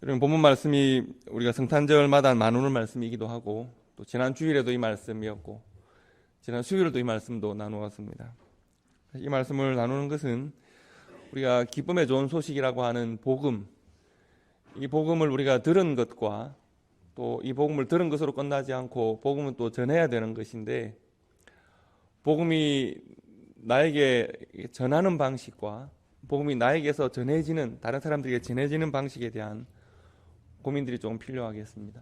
여러분, 본문 말씀이 우리가 성탄절마다 나누는 말씀이기도 하고, 또 지난 주일에도 이 말씀이었고, 지난 수요일에도 이 말씀도 나누었습니다. 이 말씀을 나누는 것은 우리가 기쁨의 좋은 소식이라고 하는 복음, 이 복음을 우리가 들은 것과 또 이 복음을 들은 것으로 끝나지 않고 복음은 또 전해야 되는 것인데, 복음이 나에게 전하는 방식과 복음이 나에게서 전해지는, 다른 사람들에게 전해지는 방식에 대한 고민들이 조금 필요하겠습니다.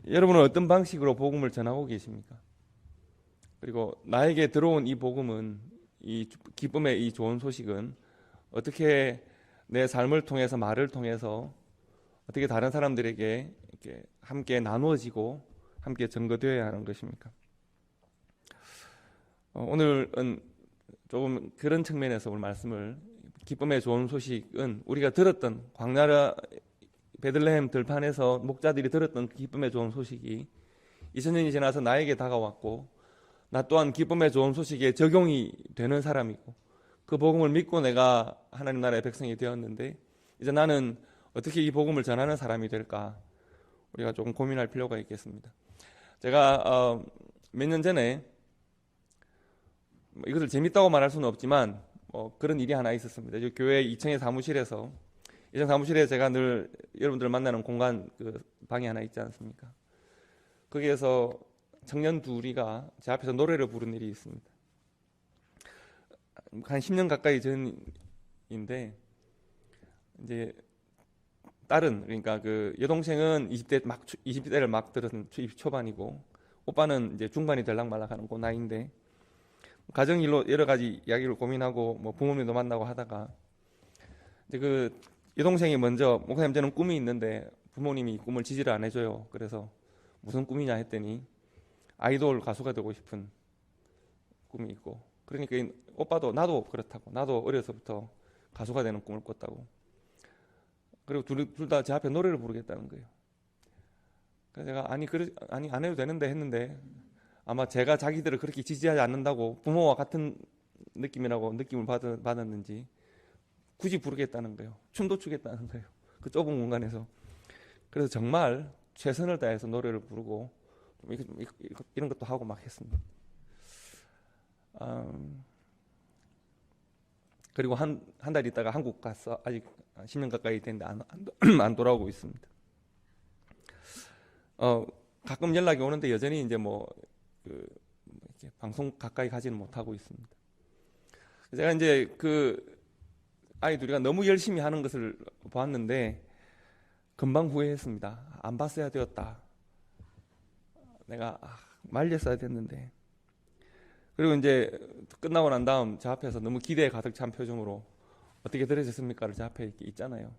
여러분은 어떤 방식으로 복음을 전하고 계십니까? 그리고 나에게 들어온 이 복음은, 이 기쁨의 이 좋은 소식은 어떻게 내 삶을 통해서, 말을 통해서 어떻게 다른 사람들에게 이렇게 함께 나누어지고 함께 전거되어야 하는 것입니까? 오늘은 조금 그런 측면에서 오늘 말씀을, 기쁨의 좋은 소식은 우리가 들었던 광야라 베들레헴 들판에서 목자들이 들었던 기쁨의 좋은 소식이 2000년이 지나서 나에게 다가왔고, 나 또한 기쁨의 좋은 소식에 적용이 되는 사람이고, 그 복음을 믿고 내가 하나님 나라의 백성이 되었는데, 이제 나는 어떻게 이 복음을 전하는 사람이 될까, 우리가 조금 고민할 필요가 있겠습니다. 제가 몇 년 전에, 이것을 재밌다고 말할 수는 없지만 그런 일이 하나 있었습니다. 교회 2층의 사무실에서, 2층 사무실에 제가 늘 여러분들 만나는 공간, 그 방이 하나 있지 않습니까? 거기에서 청년 둘이가 제 앞에서 노래를 부른 일이 있습니다. 한 10년 가까이 전인데, 이제 딸은, 그러니까 그 여동생은 20대를 막 들은 초반이고, 오빠는 이제 중반이 들락말락하는 그 나이인데, 가정 일로 여러 가지 이야기를 고민하고 부모님도 만나고 하다가, 이제 그 여동생이 먼저, 목사님 저는 꿈이 있는데 부모님이 꿈을 지지를 안 해줘요. 그래서 무슨 꿈이냐 했더니 아이돌 가수가 되고 싶은 꿈이 있고, 그러니까 오빠도 나도 그렇다고, 나도 어려서부터 가수가 되는 꿈을 꿨다고, 그리고 둘 다 제 앞에 노래를 부르겠다는 거예요. 그래서 제가 아니 안 해도 되는데 했는데, 아마 제가 자기들을 그렇게 지지하지 않는다고 부모와 같은 느낌이라고 느낌을 받았는지 굳이 부르겠다는 거예요. 춤도 추겠다는 거예요. 그 좁은 공간에서. 그래서 정말 최선을 다해서 노래를 부르고 이런 것도 하고 막 했습니다. 그리고 한 달 있다가 한국 가서 아직 10년 가까이 됐는데 안 돌아오고 있습니다. 가끔 연락이 오는데 여전히 이제 이렇게 방송 가까이 가지는 못하고 있습니다. 제가 이제 그 아이 둘이가 너무 열심히 하는 것을 보았는데 금방 후회했습니다. 안 봤어야 되었다. 내가 말렸어야 됐는데. 그리고 이제 끝나고 난 다음 제 앞에서 너무 기대에 가득 찬 표정으로 어떻게 들으셨습니까를 제 앞에 이렇게 있잖아요.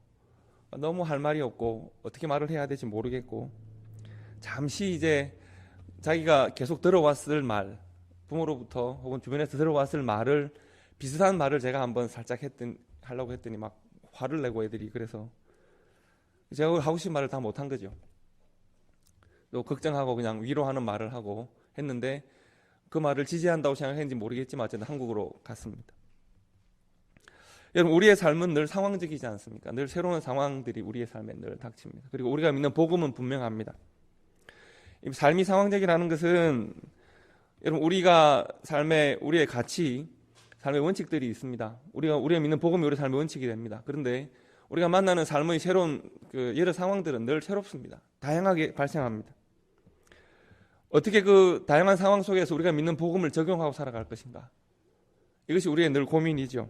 너무 할 말이 없고 어떻게 말을 해야 될지 모르겠고, 잠시 이제 자기가 계속 들어왔을 말, 부모로부터 혹은 주변에서 들어왔을 말을, 비슷한 말을 제가 한번 살짝 하려고 했더니 막 화를 내고 애들이, 그래서 제가 하고 싶은 말을 다 못한 거죠. 또 걱정하고 그냥 위로하는 말을 하고 했는데, 그 말을 지지한다고 생각했는지 모르겠지만 어쨌든 한국으로 갔습니다. 여러분, 우리의 삶은 늘 상황적이지 않습니까? 늘 새로운 상황들이 우리의 삶에 늘 닥칩니다. 그리고 우리가 믿는 복음은 분명합니다. 삶이 상황적이라는 것은, 여러분, 우리가 우리의 가치, 삶의 원칙들이 있습니다. 우리가 믿는 복음이 우리 삶의 원칙이 됩니다. 그런데 우리가 만나는 삶의 새로운 여러 상황들은 늘 새롭습니다. 다양하게 발생합니다. 어떻게 그 다양한 상황 속에서 우리가 믿는 복음을 적용하고 살아갈 것인가? 이것이 우리의 늘 고민이죠.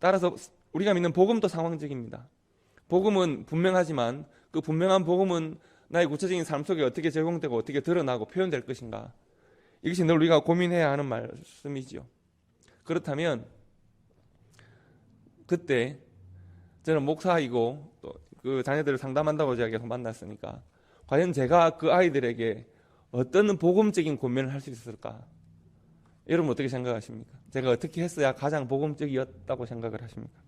따라서 우리가 믿는 복음도 상황적입니다. 복음은 분명하지만 그 분명한 복음은 나의 구체적인 삶 속에 어떻게 적용되고 어떻게 드러나고 표현될 것인가, 이것이 늘 우리가 고민해야 하는 말씀이지요. 그렇다면 그때 저는 목사이고 또 그 자녀들을 상담한다고 제가 계속 만났으니까, 과연 제가 그 아이들에게 어떤 복음적인 권면을 할 수 있을까? 여러분 어떻게 생각하십니까? 제가 어떻게 했어야 가장 복음적이었다고 생각을 하십니까?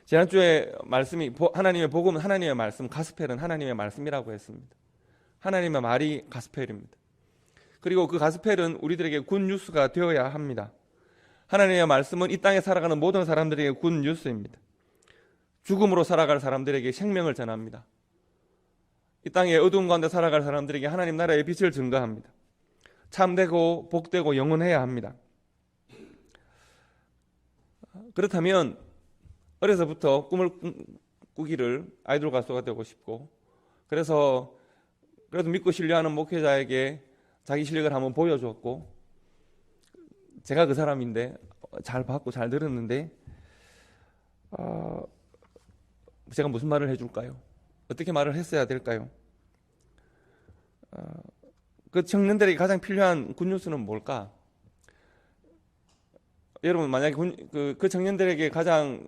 지난주에 말씀이 하나님의 복음은 하나님의 말씀, 가스펠은 하나님의 말씀이라고 했습니다. 하나님의 말이 가스펠입니다. 그리고 그 가스펠은 우리들에게 굿뉴스가 되어야 합니다. 하나님의 말씀은 이 땅에 살아가는 모든 사람들에게 굿뉴스입니다. 죽음으로 살아갈 사람들에게 생명을 전합니다. 이 땅에 어두운 가운데 살아갈 사람들에게 하나님 나라의 빛을 증거합니다. 참되고 복되고 영원해야 합니다. 그렇다면 어려서부터 꿈을 꾸기를 아이돌 가수가 되고 싶고, 그래서 그래도 믿고 신뢰하는 목회자에게 자기 실력을 한번 보여줬고, 제가 그 사람인데 잘 봤고 잘 들었는데 제가 무슨 말을 해줄까요? 어떻게 말을 했어야 될까요? 그 청년들에게 가장 필요한 굿뉴스는 뭘까? 여러분, 만약에 그 청년들에게 가장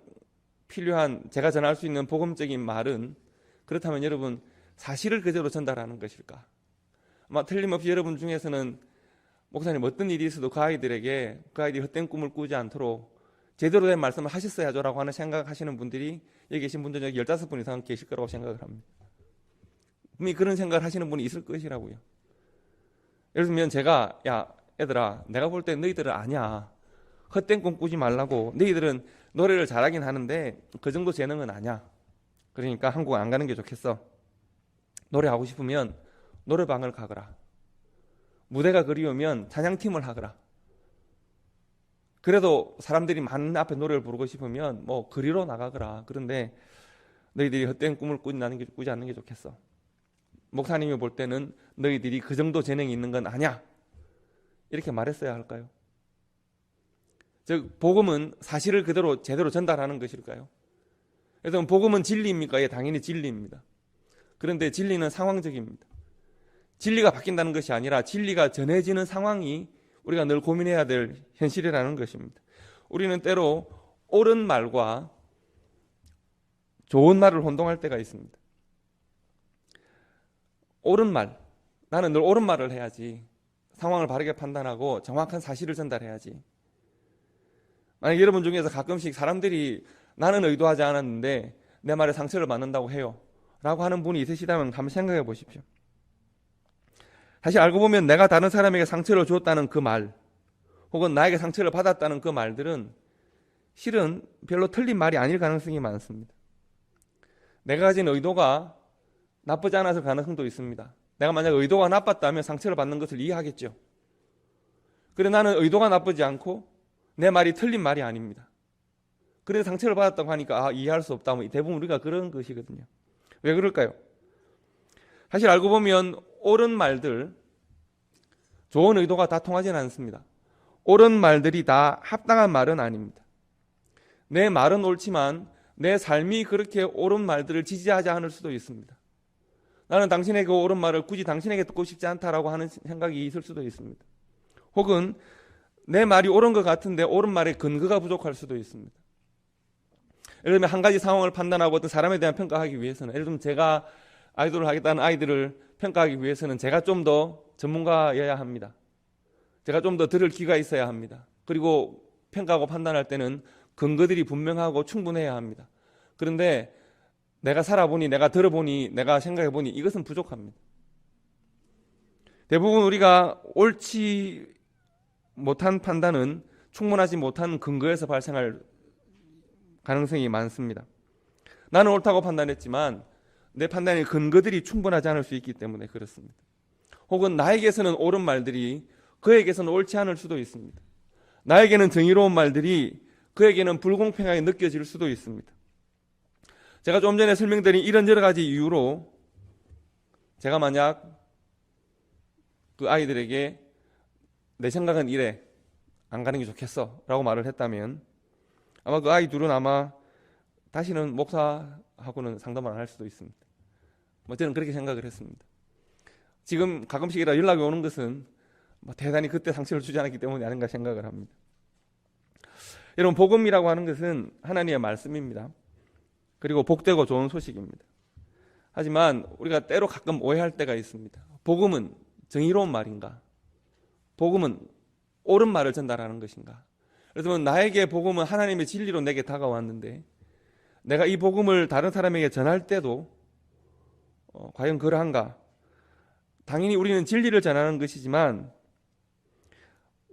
필요한 제가 전할 수 있는 복음적인 말은, 그렇다면 여러분, 사실을 그대로 전달하는 것일까? 아마 틀림없이 여러분 중에서는 목사님 어떤 일이 있어도 그 아이들에게 그 아이들이 헛된 꿈을 꾸지 않도록 제대로 된 말씀을 하셨어야죠라고 하는 생각하시는 분들이 여기 계신 분들 중에 15분 이상 계실 거라고 생각을 합니다. 분명히 그런 생각을 하시는 분이 있을 것이라고요. 예를 들면 제가, 야 얘들아, 내가 볼 때 너희들은 아니야, 헛된 꿈 꾸지 말라고, 너희들은 노래를 잘하긴 하는데 그 정도 재능은 아니야, 그러니까 한국 안 가는 게 좋겠어. 노래하고 싶으면 노래방을 가거라, 무대가 그리우면 찬양팀을 하거라, 그래도 사람들이 많은 앞에 노래를 부르고 싶으면 뭐 그리로 나가거라. 그런데 너희들이 헛된 꿈을 꾸지 않는 게 좋겠어. 목사님이 볼 때는 너희들이 그 정도 재능이 있는 건 아니야, 이렇게 말했어야 할까요? 즉 복음은 사실을 그대로 제대로 전달하는 것일까요? 그래서 복음은 진리입니까? 예, 당연히 진리입니다. 그런데 진리는 상황적입니다. 진리가 바뀐다는 것이 아니라 진리가 전해지는 상황이 우리가 늘 고민해야 될 현실이라는 것입니다. 우리는 때로 옳은 말과 좋은 말을 혼동할 때가 있습니다. 옳은 말, 나는 늘 옳은 말을 해야지, 상황을 바르게 판단하고 정확한 사실을 전달해야지. 만약 여러분 중에서 가끔씩 사람들이 나는 의도하지 않았는데 내 말에 상처를 받는다고 해요 라고 하는 분이 있으시다면 한번 생각해 보십시오. 사실 알고 보면 내가 다른 사람에게 상처를 주었다는 그 말, 혹은 나에게 상처를 받았다는 그 말들은 실은 별로 틀린 말이 아닐 가능성이 많습니다. 내가 가진 의도가 나쁘지 않아서 가능성도 있습니다. 내가 만약 의도가 나빴다면 상처를 받는 것을 이해하겠죠. 그런데 나는 의도가 나쁘지 않고 내 말이 틀린 말이 아닙니다. 그래서 상처를 받았다고 하니까 이해할 수 없다, 대부분 우리가 그런 것이거든요. 왜 그럴까요? 사실 알고 보면 옳은 말들, 좋은 의도가 다 통하지는 않습니다. 옳은 말들이 다 합당한 말은 아닙니다. 내 말은 옳지만 내 삶이 그렇게 옳은 말들을 지지하지 않을 수도 있습니다. 나는 당신에게 옳은 말을 굳이 당신에게 듣고 싶지 않다라고 하는 생각이 있을 수도 있습니다. 혹은 내 말이 옳은 것 같은데 옳은 말의 근거가 부족할 수도 있습니다. 예를 들면 한 가지 상황을 판단하고 어떤 사람에 대한 평가하기 위해서는, 예를 들면 제가 아이돌을 하겠다는 아이들을 평가하기 위해서는 제가 좀 더 전문가여야 합니다. 제가 좀 더 들을 귀가 있어야 합니다. 그리고 평가하고 판단할 때는 근거들이 분명하고 충분해야 합니다. 그런데 내가 살아보니, 내가 들어보니, 내가 생각해보니 이것은 부족합니다. 대부분 우리가 옳지 못한 판단은 충분하지 못한 근거에서 발생할 가능성이 많습니다. 나는 옳다고 판단했지만 내 판단의 근거들이 충분하지 않을 수 있기 때문에 그렇습니다. 혹은 나에게서는 옳은 말들이 그에게서는 옳지 않을 수도 있습니다. 나에게는 정의로운 말들이 그에게는 불공평하게 느껴질 수도 있습니다. 제가 좀 전에 설명드린 이런 여러 가지 이유로 제가 만약 그 아이들에게 내 생각은 이래, 안 가는 게 좋겠어 라고 말을 했다면 아마 그 아이 둘은 아마 다시는 목사하고는 상담을 안 할 수도 있습니다. 저는 그렇게 생각을 했습니다. 지금 가끔씩이라 연락이 오는 것은 대단히 그때 상처를 주지 않았기 때문이 아닌가 생각을 합니다. 여러분, 복음이라고 하는 것은 하나님의 말씀입니다. 그리고 복되고 좋은 소식입니다. 하지만 우리가 때로 가끔 오해할 때가 있습니다. 복음은 정의로운 말인가? 복음은 옳은 말을 전달하는 것인가? 그래서 나에게 복음은 하나님의 진리로 내게 다가왔는데 내가 이 복음을 다른 사람에게 전할 때도 과연 그러한가? 당연히 우리는 진리를 전하는 것이지만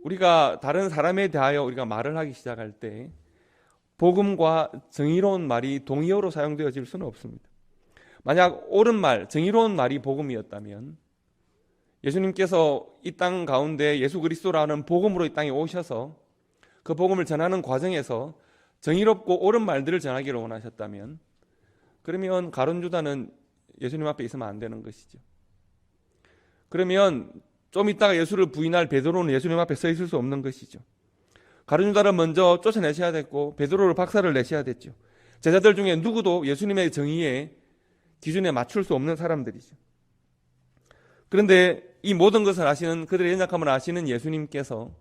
우리가 다른 사람에 대하여 우리가 말을 하기 시작할 때 복음과 정의로운 말이 동의어로 사용되어질 수는 없습니다. 만약 옳은 말, 정의로운 말이 복음이었다면 예수님께서 이 땅 가운데 예수 그리스도라는 복음으로 이 땅에 오셔서 그 복음을 전하는 과정에서 정의롭고 옳은 말들을 전하기를 원하셨다면 그러면 가룟 유다는 예수님 앞에 있으면 안 되는 것이죠. 그러면 좀 있다가 예수를 부인할 베드로는 예수님 앞에 서 있을 수 없는 것이죠. 가룟 유다를 먼저 쫓아내셔야 됐고 베드로를 박살을 내셔야 됐죠. 제자들 중에 누구도 예수님의 정의의 기준에 맞출 수 없는 사람들이죠. 그런데 이 모든 것을 아시는, 그들의 연약함을 아시는 예수님께서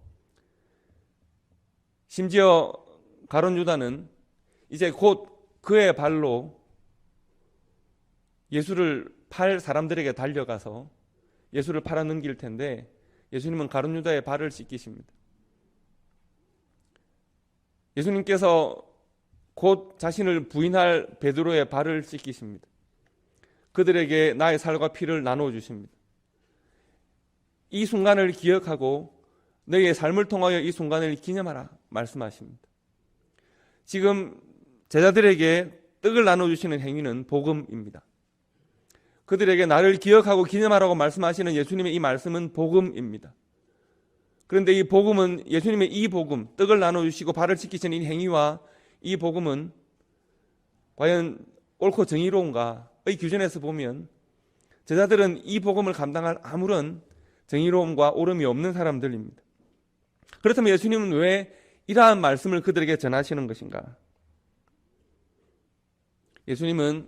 심지어 가룟 유다는 이제 곧 그의 발로 예수를 팔 사람들에게 달려가서 예수를 팔아 넘길 텐데 예수님은 가룟 유다의 발을 씻기십니다. 예수님께서 곧 자신을 부인할 베드로의 발을 씻기십니다. 그들에게 나의 살과 피를 나누어 주십니다. 이 순간을 기억하고 너희의 삶을 통하여 이 순간을 기념하라 말씀하십니다. 지금 제자들에게 떡을 나눠주시는 행위는 복음입니다. 그들에게 나를 기억하고 기념하라고 말씀하시는 예수님의 이 말씀은 복음입니다. 그런데 이 복음은, 예수님의 이 복음, 떡을 나눠주시고 발을 씻기시는 이 행위와 이 복음은 과연 옳고 정의로운가의 기준에서 보면 제자들은 이 복음을 감당할 아무런 정의로움과 옳음이 없는 사람들입니다. 그렇다면 예수님은 왜 이러한 말씀을 그들에게 전하시는 것인가? 예수님은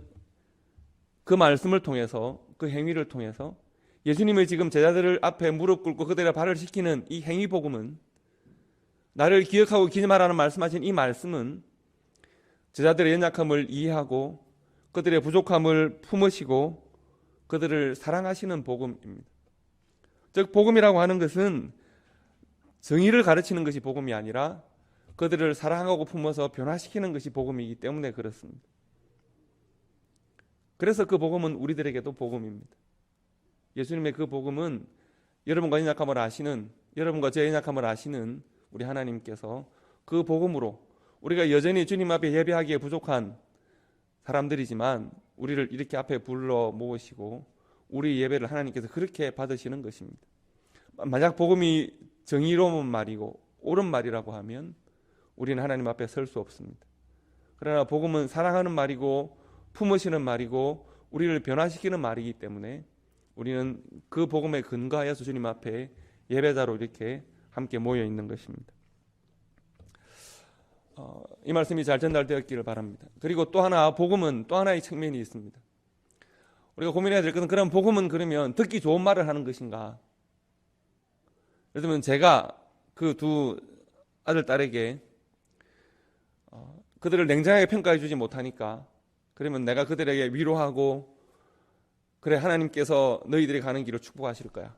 그 말씀을 통해서, 그 행위를 통해서 예수님의 지금 제자들 앞에 무릎 꿇고 그들의 발을 씻기는 이 행위 복음은, 나를 기억하고 기념하라는 말씀하신 이 말씀은 제자들의 연약함을 이해하고 그들의 부족함을 품으시고 그들을 사랑하시는 복음입니다. 즉 복음이라고 하는 것은 정의를 가르치는 것이 복음이 아니라 그들을 사랑하고 품어서 변화시키는 것이 복음이기 때문에 그렇습니다. 그래서 그 복음은 우리들에게도 복음입니다. 예수님의 그 복음은 여러분과 연약함을 아시는, 여러분과 제 연약함을 아시는 우리 하나님께서 그 복음으로 우리가 여전히 주님 앞에 예배하기에 부족한 사람들이지만 우리를 이렇게 앞에 불러 모으시고 우리 예배를 하나님께서 그렇게 받으시는 것입니다. 만약 복음이 정의로운 말이고 옳은 말이라고 하면 우리는 하나님 앞에 설 수 없습니다. 그러나 복음은 사랑하는 말이고 품으시는 말이고 우리를 변화시키는 말이기 때문에 우리는 그 복음에 근거하여서 주님 앞에 예배자로 이렇게 함께 모여 있는 것입니다. 이 말씀이 잘 전달되었기를 바랍니다. 그리고 또 하나, 복음은 또 하나의 측면이 있습니다. 우리가 고민해야 될 것은, 그럼 복음은 그러면 듣기 좋은 말을 하는 것인가? 예를 들면 제가 그 두 아들, 딸에게 그들을 냉정하게 평가해 주지 못하니까 그러면 내가 그들에게 위로하고, 그래 하나님께서 너희들이 가는 길을 축복하실 거야,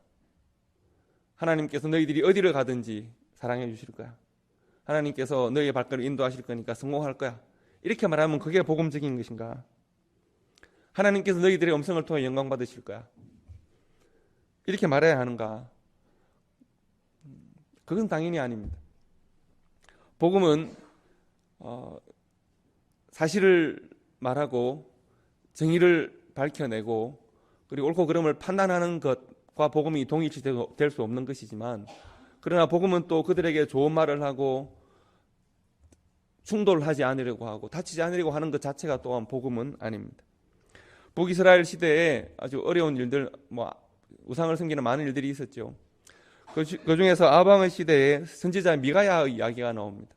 하나님께서 너희들이 어디를 가든지 사랑해 주실 거야, 하나님께서 너희의 발걸음을 인도하실 거니까 성공할 거야, 이렇게 말하면 그게 복음적인 것인가? 하나님께서 너희들의 음성을 통해 영광 받으실 거야, 이렇게 말해야 하는가? 그건 당연히 아닙니다. 복음은 사실을 말하고 정의를 밝혀내고 그리고 옳고 그름을 판단하는 것과 복음이 동일시될 수 없는 것이지만, 그러나 복음은 또 그들에게 좋은 말을 하고 충돌하지 않으려고 하고 다치지 않으려고 하는 것 자체가 또한 복음은 아닙니다. 북이스라엘 시대에 아주 어려운 일들, 우상을 섬기는 많은 일들이 있었죠. 그 중에서 아방의 시대에 선지자 미가야의 이야기가 나옵니다.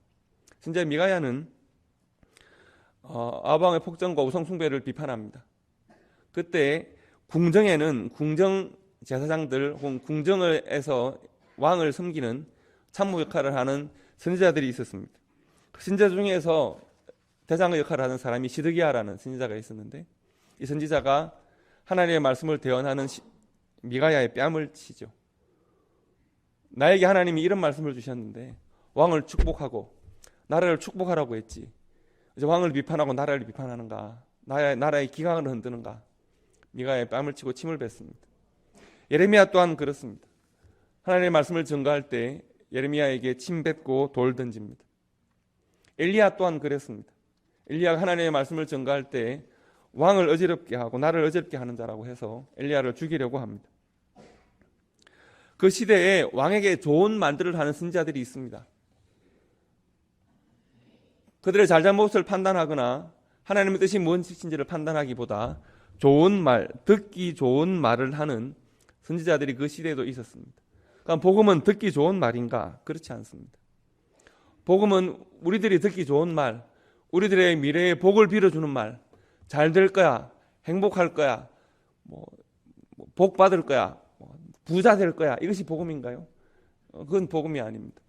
선지자 미가야는 아방의 폭정과 우상 숭배를 비판합니다. 그때 궁정에는 궁정 제사장들 혹은 궁정에서 왕을 섬기는 참모 역할을 하는 선지자들이 있었습니다. 그 선지자 중에서 대장의 역할을 하는 사람이 시드기야라는 선지자가 있었는데, 이 선지자가 하나님의 말씀을 대언하는 미가야의 뺨을 치죠. 나에게 하나님이 이런 말씀을 주셨는데 왕을 축복하고 나라를 축복하라고 했지, 이제 왕을 비판하고 나라를 비판하는가, 나라의 기강을 흔드는가? 미가야의 뺨을 치고 침을 뱉습니다. 예레미야 또한 그렇습니다. 하나님의 말씀을 전가할 때 예레미야에게 침 뱉고 돌 던집니다. 엘리야 또한 그랬습니다. 엘리야가 하나님의 말씀을 전가할 때 왕을 어지럽게 하고 나를 어지럽게 하는 자라고 해서 엘리야를 죽이려고 합니다. 그 시대에 왕에게 좋은 말들을 하는 선지자들이 있습니다. 그들의 잘잘못을 판단하거나 하나님의 뜻이 무엇인지를 판단하기보다 좋은 말, 듣기 좋은 말을 하는 선지자들이 그 시대에도 있었습니다. 그러니까 복음은 듣기 좋은 말인가? 그렇지 않습니다. 복음은 우리들이 듣기 좋은 말, 우리들의 미래에 복을 빌어주는 말, 잘 될 거야, 행복할 거야, 복 받을 거야, 부자 될 거야. 이것이 복음인가요? 그건 복음이 아닙니다.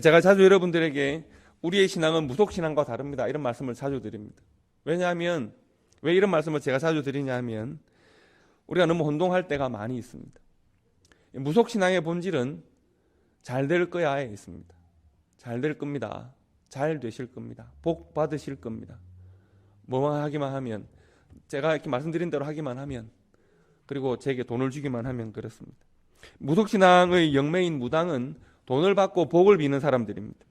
제가 자주 여러분들에게 우리의 신앙은 무속신앙과 다릅니다, 이런 말씀을 자주 드립니다. 왜냐하면 왜 이런 말씀을 제가 자주 드리냐 하면 우리가 너무 혼동할 때가 많이 있습니다. 무속신앙의 본질은 잘 될 거야에 있습니다. 잘 될 겁니다. 잘 되실 겁니다. 복 받으실 겁니다. 뭐만 하기만 하면, 제가 이렇게 말씀드린 대로 하기만 하면, 그리고 제게 돈을 주기만 하면 그렇습니다. 무속신앙의 영매인 무당은 돈을 받고 복을 비는 사람들입니다.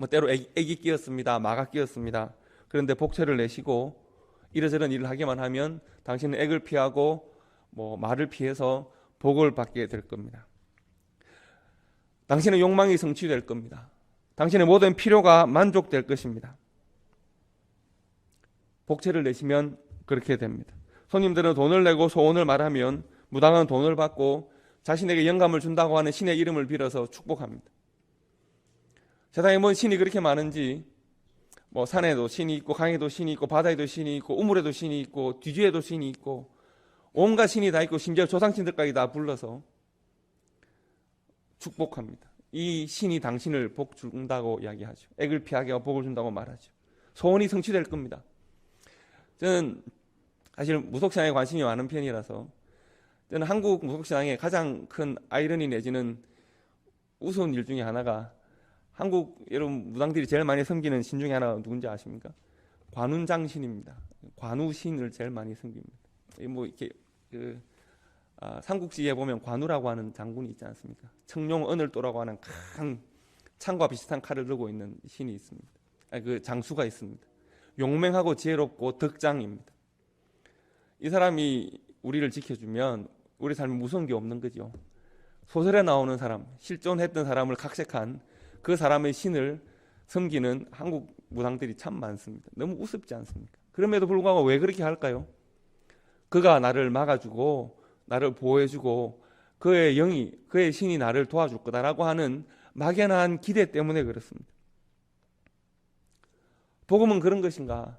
때로 애기 끼었습니다, 마가 끼었습니다. 그런데 복채를 내시고 이러저런 일을 하기만 하면 당신은 액을 피하고 말을 피해서 복을 받게 될 겁니다. 당신의 욕망이 성취될 겁니다. 당신의 모든 필요가 만족될 것입니다. 복채를 내시면 그렇게 됩니다. 손님들은 돈을 내고 소원을 말하면 무당은 돈을 받고 자신에게 영감을 준다고 하는 신의 이름을 빌어서 축복합니다. 세상에 뭔 신이 그렇게 많은지, 산에도 신이 있고 강에도 신이 있고 바다에도 신이 있고 우물에도 신이 있고 뒤지에도 신이 있고 온갖 신이 다 있고 심지어 조상신들까지 다 불러서 축복합니다. 이 신이 당신을 복 준다고 이야기하죠. 액을 피하게 하고 복을 준다고 말하죠. 소원이 성취될 겁니다. 저는 사실 무속신앙에 관심이 많은 편이라서 저는 한국 무속신앙의 가장 큰 아이러니 내지는 우스운 일 중에 하나가, 한국 여러분 무당들이 제일 많이 섬기는 신 중에 하나가 누군지 아십니까? 관운장신입니다. 관우신을 제일 많이 섬깁니다. 이렇게 삼국지에 보면 관우라고 하는 장군이 있지 않습니까? 청룡 언을도라고 하는 큰 창과 비슷한 칼을 들고 있는 신이 있습니다. 그 장수가 있습니다. 용맹하고 지혜롭고 덕장입니다. 이 사람이 우리를 지켜주면 우리 삶에 무서운 게 없는 거죠. 소설에 나오는 사람, 실존했던 사람을 각색한 그 사람의 신을 섬기는 한국 무당들이 참 많습니다. 너무 우습지 않습니까? 그럼에도 불구하고 왜 그렇게 할까요? 그가 나를 막아주고 나를 보호해주고 그의 영이, 그의 신이 나를 도와줄 거다라고 하는 막연한 기대 때문에 그렇습니다. 복음은 그런 것인가?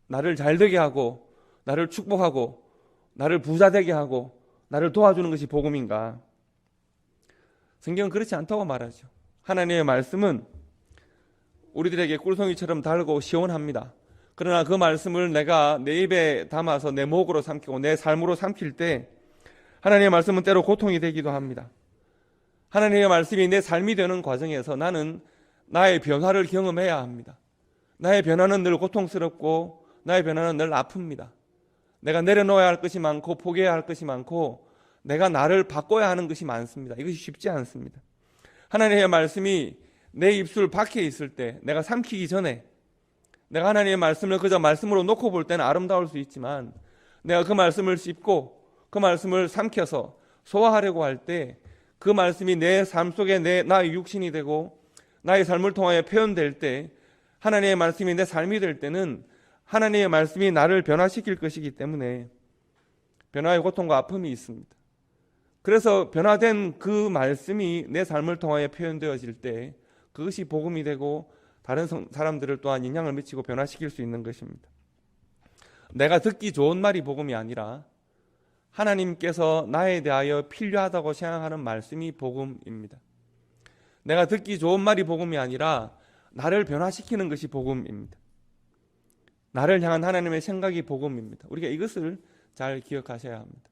나를 잘되게 하고 나를 축복하고 나를 부자되게 하고 나를 도와주는 것이 복음인가? 성경은 그렇지 않다고 말하죠. 하나님의 말씀은 우리들에게 꿀송이처럼 달고 시원합니다. 그러나 그 말씀을 내가 내 입에 담아서 내 목으로 삼키고 내 삶으로 삼킬 때 하나님의 말씀은 때로 고통이 되기도 합니다. 하나님의 말씀이 내 삶이 되는 과정에서 나는 나의 변화를 경험해야 합니다. 나의 변화는 늘 고통스럽고 나의 변화는 늘 아픕니다. 내가 내려놓아야 할 것이 많고 포기해야 할 것이 많고 내가 나를 바꿔야 하는 것이 많습니다. 이것이 쉽지 않습니다. 하나님의 말씀이 내 입술 밖에 있을 때, 내가 삼키기 전에, 내가 하나님의 말씀을 그저 말씀으로 놓고 볼 때는 아름다울 수 있지만 내가 그 말씀을 씹고 그 말씀을 삼켜서 소화하려고 할 때 그 말씀이 내 삶 속에 나의 육신이 되고 나의 삶을 통하여 표현될 때, 하나님의 말씀이 내 삶이 될 때는 하나님의 말씀이 나를 변화시킬 것이기 때문에 변화의 고통과 아픔이 있습니다. 그래서 변화된 그 말씀이 내 삶을 통하여 표현되어질 때 그것이 복음이 되고 다른 사람들을 또한 영향을 미치고 변화시킬 수 있는 것입니다. 내가 듣기 좋은 말이 복음이 아니라 하나님께서 나에 대하여 필요하다고 생각하는 말씀이 복음입니다. 내가 듣기 좋은 말이 복음이 아니라 나를 변화시키는 것이 복음입니다. 나를 향한 하나님의 생각이 복음입니다. 우리가 이것을 잘 기억하셔야 합니다.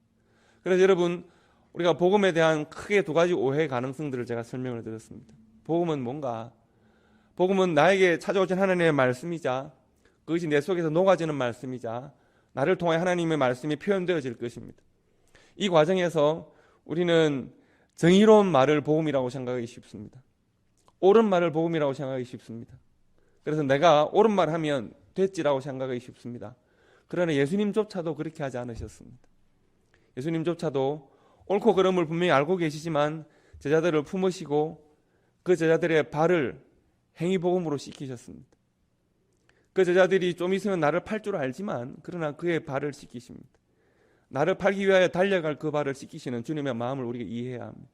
그래서 여러분, 우리가 복음에 대한 크게 두 가지 오해 가능성들을 제가 설명을 드렸습니다. 복음은 뭔가? 복음은 나에게 찾아오신 하나님의 말씀이자 그것이 내 속에서 녹아지는 말씀이자 나를 통해 하나님의 말씀이 표현되어질 것입니다. 이 과정에서 우리는 정의로운 말을 복음이라고 생각하기 쉽습니다. 옳은 말을 복음이라고 생각하기 쉽습니다. 그래서 내가 옳은 말 하면 됐지라고 생각하기 쉽습니다. 그러나 예수님조차도 그렇게 하지 않으셨습니다. 예수님조차도 옳고 그름을 분명히 알고 계시지만 제자들을 품으시고 그 제자들의 발을 행위복음으로 씻기셨습니다. 그 제자들이 좀 있으면 나를 팔 줄 알지만 그러나 그의 발을 씻기십니다. 나를 팔기 위하여 달려갈 그 발을 씻기시는 주님의 마음을 우리가 이해해야 합니다.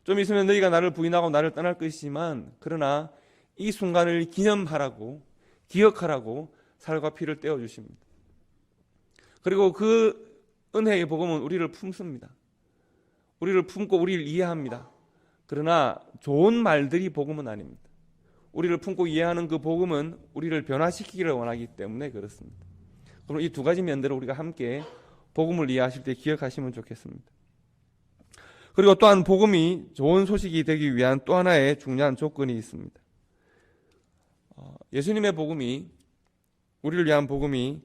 좀 있으면 너희가 나를 부인하고 나를 떠날 것이지만 그러나 이 순간을 기념하라고, 기억하라고 살과 피를 떼어주십니다. 그리고 그 은혜의 복음은 우리를 품습니다. 우리를 품고 우리를 이해합니다. 그러나 좋은 말들이 복음은 아닙니다. 우리를 품고 이해하는 그 복음은 우리를 변화시키기를 원하기 때문에 그렇습니다. 그럼 이 두 가지 면들을 우리가 함께 복음을 이해하실 때 기억하시면 좋겠습니다. 그리고 또한 복음이 좋은 소식이 되기 위한 또 하나의 중요한 조건이 있습니다. 예수님의 복음이, 우리를 위한 복음이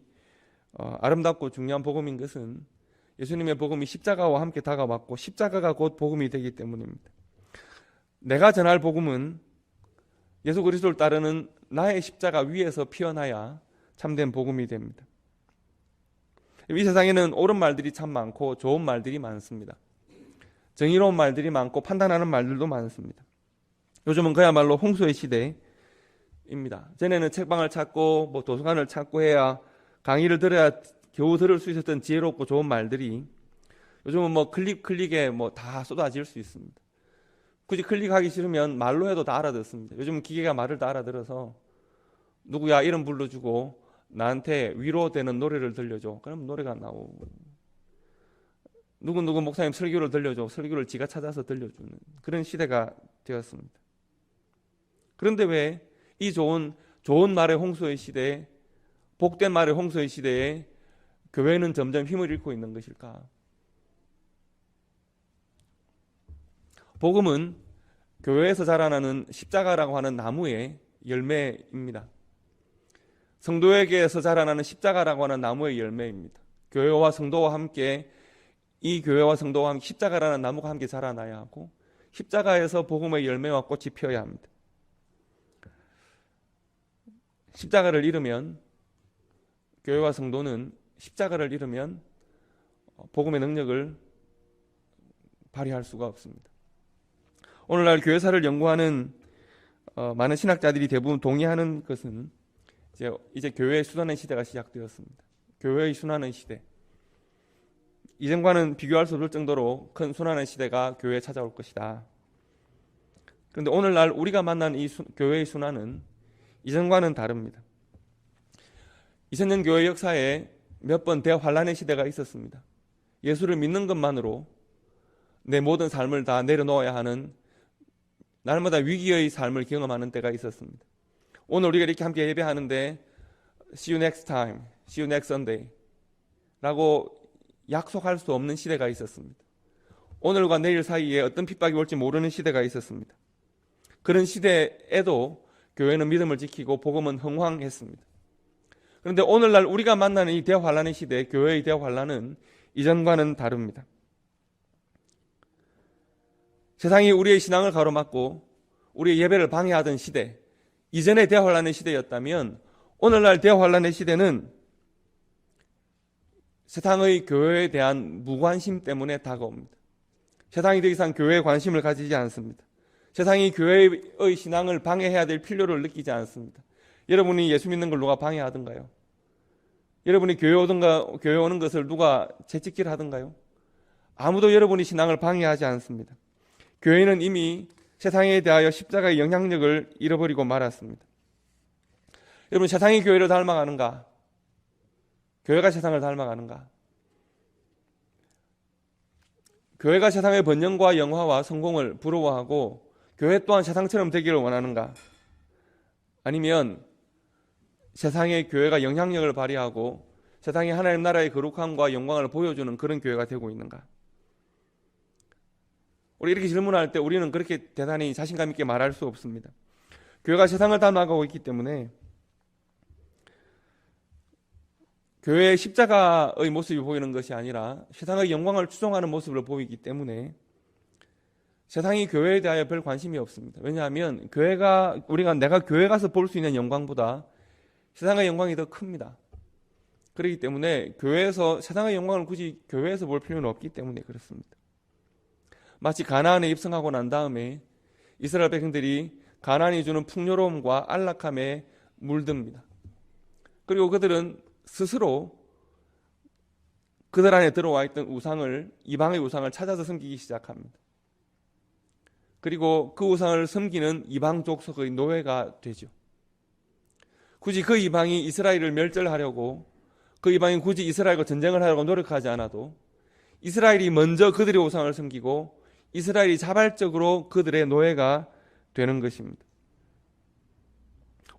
아름답고 중요한 복음인 것은 예수님의 복음이 십자가와 함께 다가왔고 십자가가 곧 복음이 되기 때문입니다. 내가 전할 복음은 예수 그리스도를 따르는 나의 십자가 위에서 피어나야 참된 복음이 됩니다. 이 세상에는 옳은 말들이 참 많고 좋은 말들이 많습니다. 정의로운 말들이 많고 판단하는 말들도 많습니다. 요즘은 그야말로 홍수의 시대입니다. 전에는 책방을 찾고 도서관을 찾고 해야 강의를 들어야 겨우 들을 수 있었던 지혜롭고 좋은 말들이 요즘은 클릭에 다 쏟아질 수 있습니다. 굳이 클릭하기 싫으면 말로 해도 다 알아듣습니다. 요즘 기계가 말을 다 알아들어서 누구야 이름 불러주고 나한테 위로되는 노래를 들려줘. 그럼 노래가 나오고 누구 목사님 설교를 들려줘. 설교를 지가 찾아서 들려주는 그런 시대가 되었습니다. 그런데 왜 이 좋은 말의 홍수의 시대에, 복된 말의 홍수의 시대에 교회는 점점 힘을 잃고 있는 것일까? 복음은 교회에서 자라나는 십자가라고 하는 나무의 열매입니다. 성도에게서 자라나는 십자가라고 하는 나무의 열매입니다. 교회와 성도와 함께, 이 교회와 성도와 함께 십자가라는 나무가 함께 자라나야 하고 십자가에서 복음의 열매와 꽃이 피어야 합니다. 십자가를 잃으면, 교회와 성도는 십자가를 잃으면 복음의 능력을 발휘할 수가 없습니다. 오늘날 교회사를 연구하는 많은 신학자들이 대부분 동의하는 것은 이제 교회의 순환의 시대가 시작되었습니다. 교회의 순환의 시대. 이전과는 비교할 수 없을 정도로 큰 순환의 시대가 교회에 찾아올 것이다. 그런데 오늘날 우리가 만난 이 교회의 순환은 이전과는 다릅니다. 2000년 교회 역사에 몇 번 대환란의 시대가 있었습니다. 예수를 믿는 것만으로 내 모든 삶을 다 내려놓아야 하는 날마다 위기의 삶을 경험하는 때가 있었습니다. 오늘 우리가 이렇게 함께 예배하는데 See you next time, see you next Sunday 라고 약속할 수 없는 시대가 있었습니다. 오늘과 내일 사이에 어떤 핍박이 올지 모르는 시대가 있었습니다. 그런 시대에도 교회는 믿음을 지키고 복음은 흥황했습니다. 그런데 오늘날 우리가 만나는 이 대환란의 시대, 교회의 대환란은 이전과는 다릅니다. 세상이 우리의 신앙을 가로막고 우리의 예배를 방해하던 시대, 이전의 대환란의 시대였다면 오늘날 대환란의 시대는 세상의 교회에 대한 무관심 때문에 다가옵니다. 세상이 더 이상 교회에 관심을 가지지 않습니다. 세상이 교회의 신앙을 방해해야 될 필요를 느끼지 않습니다. 여러분이 예수 믿는 걸 누가 방해하던가요? 여러분이 교회 오는 것을 누가 채찍질하던가요? 아무도 여러분이 신앙을 방해하지 않습니다. 교회는 이미 세상에 대하여 십자가의 영향력을 잃어버리고 말았습니다. 여러분, 세상이 교회를 닮아가는가? 교회가 세상을 닮아가는가? 교회가 세상의 번영과 영화와 성공을 부러워하고 교회 또한 세상처럼 되기를 원하는가? 아니면 세상의 교회가 영향력을 발휘하고 세상의 하나님 나라의 거룩함과 영광을 보여주는 그런 교회가 되고 있는가? 우리 이렇게 질문할 때 우리는 그렇게 대단히 자신감 있게 말할 수 없습니다. 교회가 세상을 닮아가고 있기 때문에 교회의 십자가의 모습이 보이는 것이 아니라 세상의 영광을 추종하는 모습을 보이기 때문에 세상이 교회에 대하여 별 관심이 없습니다. 왜냐하면 내가 교회 가서 볼 수 있는 영광보다 세상의 영광이 더 큽니다. 그렇기 때문에 세상의 영광을 굳이 교회에서 볼 필요는 없기 때문에 그렇습니다. 마치 가나안에 입성하고 난 다음에 이스라엘 백성들이 가나안이 주는 풍요로움과 안락함에 물듭니다. 그리고 그들은 스스로 그들 안에 들어와 있던 이방의 우상을 찾아서 섬기기 시작합니다. 그리고 그 우상을 섬기는 이방 족속의 노예가 되죠. 굳이 그 이방이 이스라엘을 멸절하려고, 그 이방이 굳이 이스라엘과 전쟁을 하려고 노력하지 않아도 이스라엘이 먼저 그들의 우상을 섬기고 이스라엘이 자발적으로 그들의 노예가 되는 것입니다.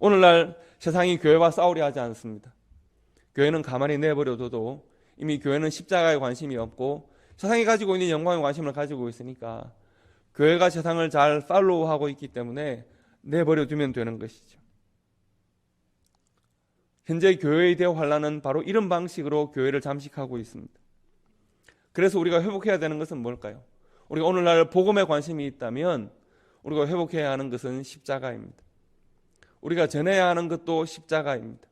오늘날 세상이 교회와 싸우려 하지 않습니다. 교회는 가만히 내버려둬도 이미 교회는 십자가에 관심이 없고 세상이 가지고 있는 영광에 관심을 가지고 있으니까 교회가 세상을 잘 팔로우하고 있기 때문에 내버려두면 되는 것이죠. 현재 교회의 대환란은 바로 이런 방식으로 교회를 잠식하고 있습니다. 그래서 우리가 회복해야 되는 것은 뭘까요? 우리가 오늘날 복음에 관심이 있다면 우리가 회복해야 하는 것은 십자가입니다. 우리가 전해야 하는 것도 십자가입니다.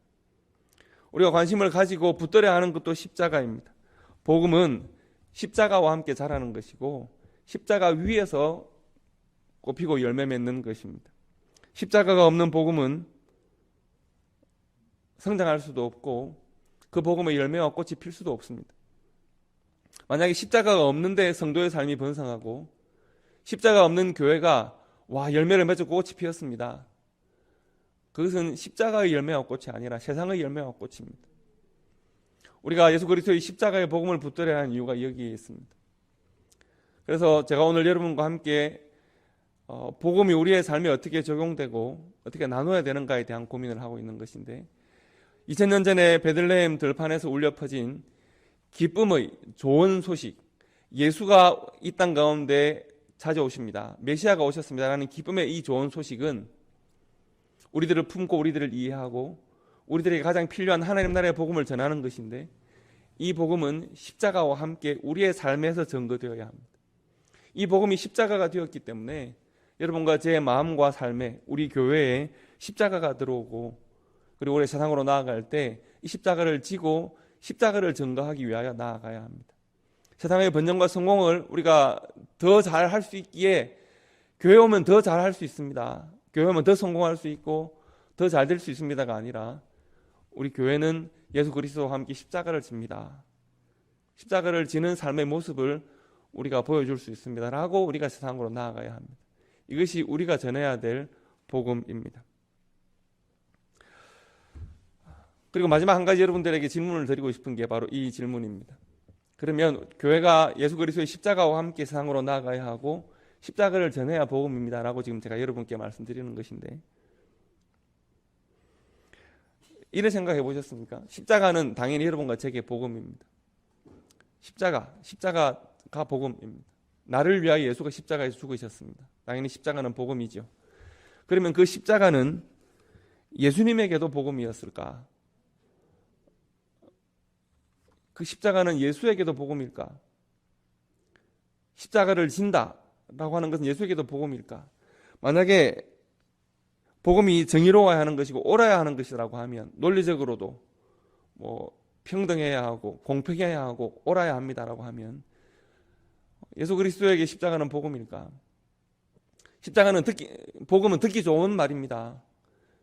우리가 관심을 가지고 붙들어야 하는 것도 십자가입니다. 복음은 십자가와 함께 자라는 것이고 십자가 위에서 꽃피고 열매 맺는 것입니다. 십자가가 없는 복음은 성장할 수도 없고 그 복음의 열매와 꽃이 필 수도 없습니다. 만약에 십자가가 없는데 성도의 삶이 번성하고 십자가 없는 교회가 열매를 맺고 꽃이 피었습니다. 그것은 십자가의 열매와 꽃이 아니라 세상의 열매와 꽃입니다. 우리가 예수 그리스도의 십자가의 복음을 붙들어야 하는 이유가 여기에 있습니다. 그래서 제가 오늘 여러분과 함께 복음이 우리의 삶에 어떻게 적용되고 어떻게 나눠야 되는가에 대한 고민을 하고 있는 것인데 2000년 전에 베들레헴 들판에서 울려 퍼진 기쁨의 좋은 소식, 예수가 이 땅 가운데 찾아오십니다. 메시아가 오셨습니다라는 기쁨의 이 좋은 소식은 우리들을 품고 우리들을 이해하고 우리들에게 가장 필요한 하나님 나라의 복음을 전하는 것인데 이 복음은 십자가와 함께 우리의 삶에서 증거되어야 합니다. 이 복음이 십자가가 되었기 때문에 여러분과 제 마음과 삶에 우리 교회에 십자가가 들어오고 그리고 우리 세상으로 나아갈 때 이 십자가를 지고 십자가를 증거하기 위하여 나아가야 합니다. 세상의 번영과 성공을 우리가 더 잘할 수 있기에 교회 오면 더 잘할 수 있습니다. 교회 오면 더 성공할 수 있고 더 잘 될 수 있습니다가 아니라 우리 교회는 예수 그리스도와 함께 십자가를 집니다. 십자가를 지는 삶의 모습을 우리가 보여줄 수 있습니다라고 우리가 세상으로 나아가야 합니다. 이것이 우리가 전해야 될 복음입니다. 그리고 마지막 한 가지 여러분들에게 질문을 드리고 싶은 게 바로 이 질문입니다. 그러면 교회가 예수 그리스도의 십자가와 함께 세상으로 나아가야 하고 십자가를 전해야 복음입니다라고 지금 제가 여러분께 말씀드리는 것인데 이런 생각해 보셨습니까? 십자가는 당연히 여러분과 제게 복음입니다. 십자가가 복음입니다. 나를 위하여 예수가 십자가에서 죽으셨습니다. 당연히 십자가는 복음이죠. 그러면 그 십자가는 예수님에게도 복음이었을까? 그 십자가는 예수에게도 복음일까? 십자가를 진다라고 하는 것은 예수에게도 복음일까? 만약에 복음이 정의로워야 하는 것이고 옳아야 하는 것이라고 하면 논리적으로도 평등해야 하고 공평해야 하고 옳아야 합니다라고 하면 예수 그리스도에게 십자가는 복음일까? 복음은 듣기 좋은 말입니다.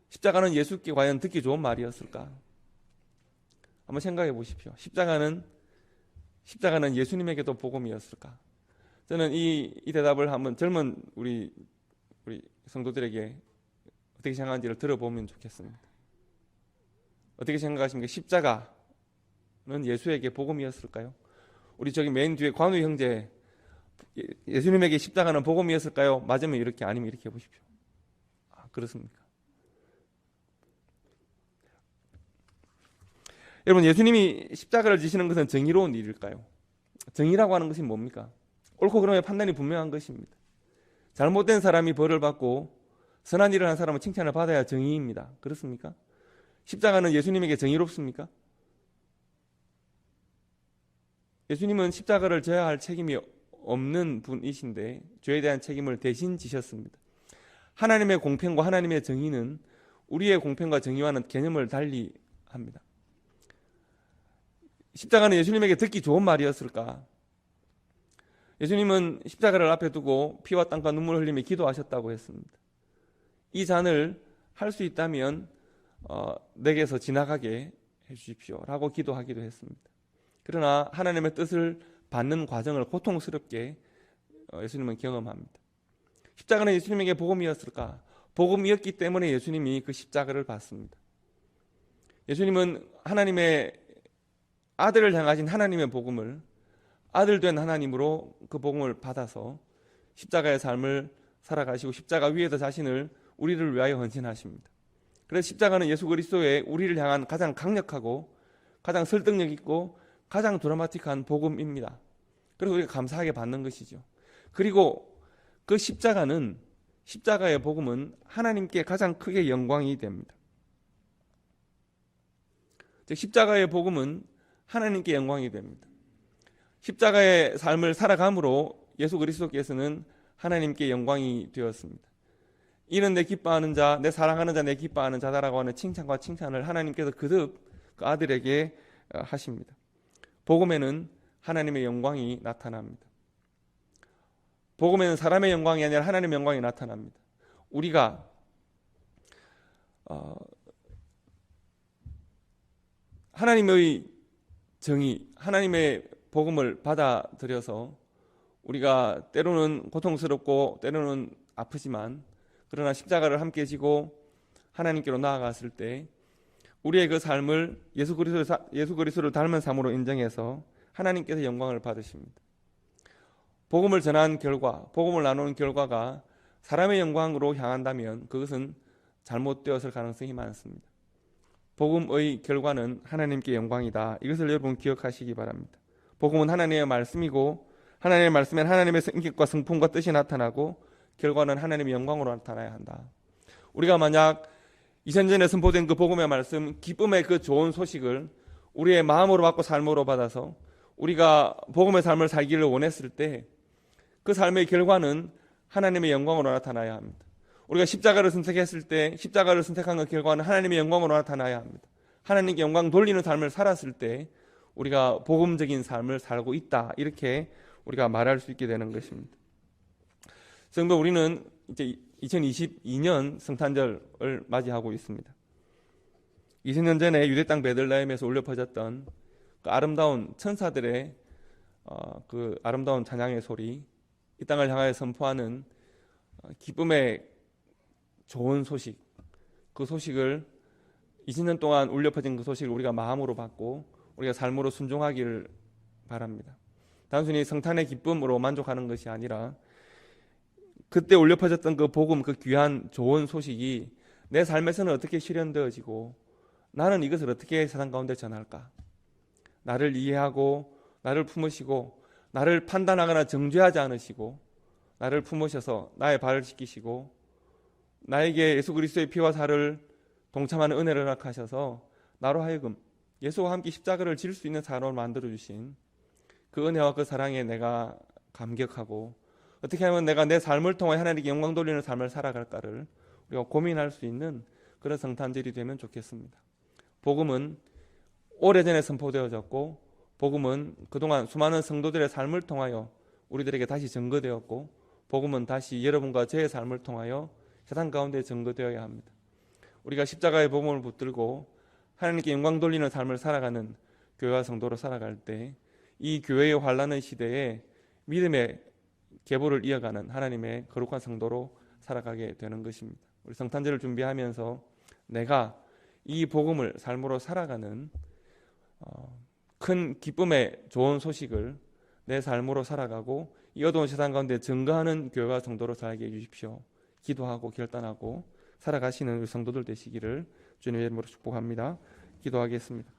십자가는 예수께 과연 듣기 좋은 말이었을까? 한번 생각해 보십시오. 십자가는 예수님에게도 복음이었을까? 저는 이 대답을 한번 젊은 우리 성도들에게 어떻게 생각하는지를 들어보면 좋겠습니다. 어떻게 생각하십니까? 십자가는 예수에게 복음이었을까요? 우리 저기 맨 뒤에 관우 형제, 예수님에게 십자가는 복음이었을까요? 맞으면 이렇게, 아니면 이렇게 해보십시오. 그렇습니까? 여러분, 예수님이 십자가를 지시는 것은 정의로운 일일까요? 정의라고 하는 것이 뭡니까? 옳고 그름의 판단이 분명한 것입니다. 잘못된 사람이 벌을 받고 선한 일을 한 사람은 칭찬을 받아야 정의입니다. 그렇습니까? 십자가는 예수님에게 정의롭습니까? 예수님은 십자가를 져야 할 책임이 없는 분이신데 죄에 대한 책임을 대신 지셨습니다. 하나님의 공평과 하나님의 정의는 우리의 공평과 정의와는 개념을 달리 합니다. 십자가는 예수님에게 듣기 좋은 말이었을까? 예수님은 십자가를 앞에 두고 피와 땀과 눈물을 흘리며 기도하셨다고 했습니다. 이 잔을 할 수 있다면 내게서 지나가게 해주십시오 라고 기도하기도 했습니다. 그러나 하나님의 뜻을 받는 과정을 고통스럽게 예수님은 경험합니다. 십자가는 예수님에게 복음이었을까? 복음이었기 때문에 예수님이 그 십자가를 받습니다. 예수님은 하나님의 아들을 향하신 하나님의 복음을 아들 된 하나님으로 그 복음을 받아서 십자가의 삶을 살아가시고 십자가 위에서 자신을 우리를 위하여 헌신하십니다. 그래서 십자가는 예수 그리스도의 우리를 향한 가장 강력하고 가장 설득력 있고 가장 드라마틱한 복음입니다. 그래서 우리가 감사하게 받는 것이죠. 그리고 그 십자가의 복음은 하나님께 가장 크게 영광이 됩니다. 즉 십자가의 복음은 하나님께 영광이 됩니다. 십자가의 삶을 살아감으로 예수 그리스도께서는 하나님께 영광이 되었습니다. 이는 내 기뻐하는 자, 내 사랑하는 자, 내 기뻐하는 자다라고 하는 칭찬과 칭찬을 하나님께서 거듭 그 아들에게 하십니다. 복음에는 하나님의 영광이 나타납니다. 복음에는 사람의 영광이 아니라 하나님의 영광이 나타납니다. 우리가 하나님의 정의, 하나님의 복음을 받아들여서 우리가 때로는 고통스럽고 때로는 아프지만 그러나 십자가를 함께 지고 하나님께로 나아갔을 때 우리의 그 삶을 예수 그리스도를 닮은 삶으로 인정해서 하나님께서 영광을 받으십니다. 복음을 전한 결과, 복음을 나누는 결과가 사람의 영광으로 향한다면 그것은 잘못되었을 가능성이 많습니다. 복음의 결과는 하나님께 영광이다. 이것을 여러분 기억하시기 바랍니다. 복음은 하나님의 말씀이고 하나님의 말씀엔 하나님의 성격과 성품과 뜻이 나타나고 결과는 하나님의 영광으로 나타나야 한다. 우리가 만약 2000년에 선포된 그 복음의 말씀, 기쁨의 그 좋은 소식을 우리의 마음으로 받고 삶으로 받아서 우리가 복음의 삶을 살기를 원했을 때 그 삶의 결과는 하나님의 영광으로 나타나야 합니다. 우리가 십자가를 선택했을 때 십자가를 선택한 그 결과는 하나님의 영광으로 나타나야 합니다. 하나님께 영광 돌리는 삶을 살았을 때 우리가 복음적인 삶을 살고 있다. 이렇게 우리가 말할 수 있게 되는 것입니다. 성도, 우리는 이제 2022년 성탄절을 맞이하고 있습니다. 20년 전에 유대 땅 베들레헴에서 울려 퍼졌던 그 아름다운 천사들의 그 아름다운 찬양의 소리, 이 땅을 향하여 선포하는 기쁨의 좋은 소식, 그 소식을 20년 동안 울려 퍼진 그 소식을 우리가 마음으로 받고 우리가 삶으로 순종하기를 바랍니다. 단순히 성탄의 기쁨으로 만족하는 것이 아니라 그때 울려 퍼졌던 그 복음, 그 귀한 좋은 소식이 내 삶에서는 어떻게 실현되어지고 나는 이것을 어떻게 세상 가운데 전할까? 나를 이해하고 나를 품으시고 나를 판단하거나 정죄하지 않으시고 나를 품으셔서 나의 발을 씻기시고 나에게 예수 그리스도의 피와 살을 동참하는 은혜를 허락하셔서 나로 하여금 예수와 함께 십자가를 질 수 있는 사람을 만들어주신 그 은혜와 그 사랑에 내가 감격하고 어떻게 하면 내가 내 삶을 통해 하나님께 영광 돌리는 삶을 살아갈까를 우리가 고민할 수 있는 그런 성탄절이 되면 좋겠습니다. 복음은 오래전에 선포되어졌고 복음은 그동안 수많은 성도들의 삶을 통하여 우리들에게 다시 증거되었고 복음은 다시 여러분과 저의 삶을 통하여 세상 가운데 증거되어야 합니다. 우리가 십자가의 복음을 붙들고 하나님께 영광 돌리는 삶을 살아가는 교회와 성도로 살아갈 때 이 교회의 환란의 시대에 믿음의 계보를 이어가는 하나님의 거룩한 성도로 살아가게 되는 것입니다. 우리 성탄절을 준비하면서 내가 이 복음을 삶으로 살아가는 큰 기쁨의 좋은 소식을 내 삶으로 살아가고 이 어두운 세상 가운데 증거하는 교회와 성도로 살게 해주십시오. 기도하고 결단하고 살아가시는 우리 성도들 되시기를 주님의 이름으로 축복합니다. 기도하겠습니다.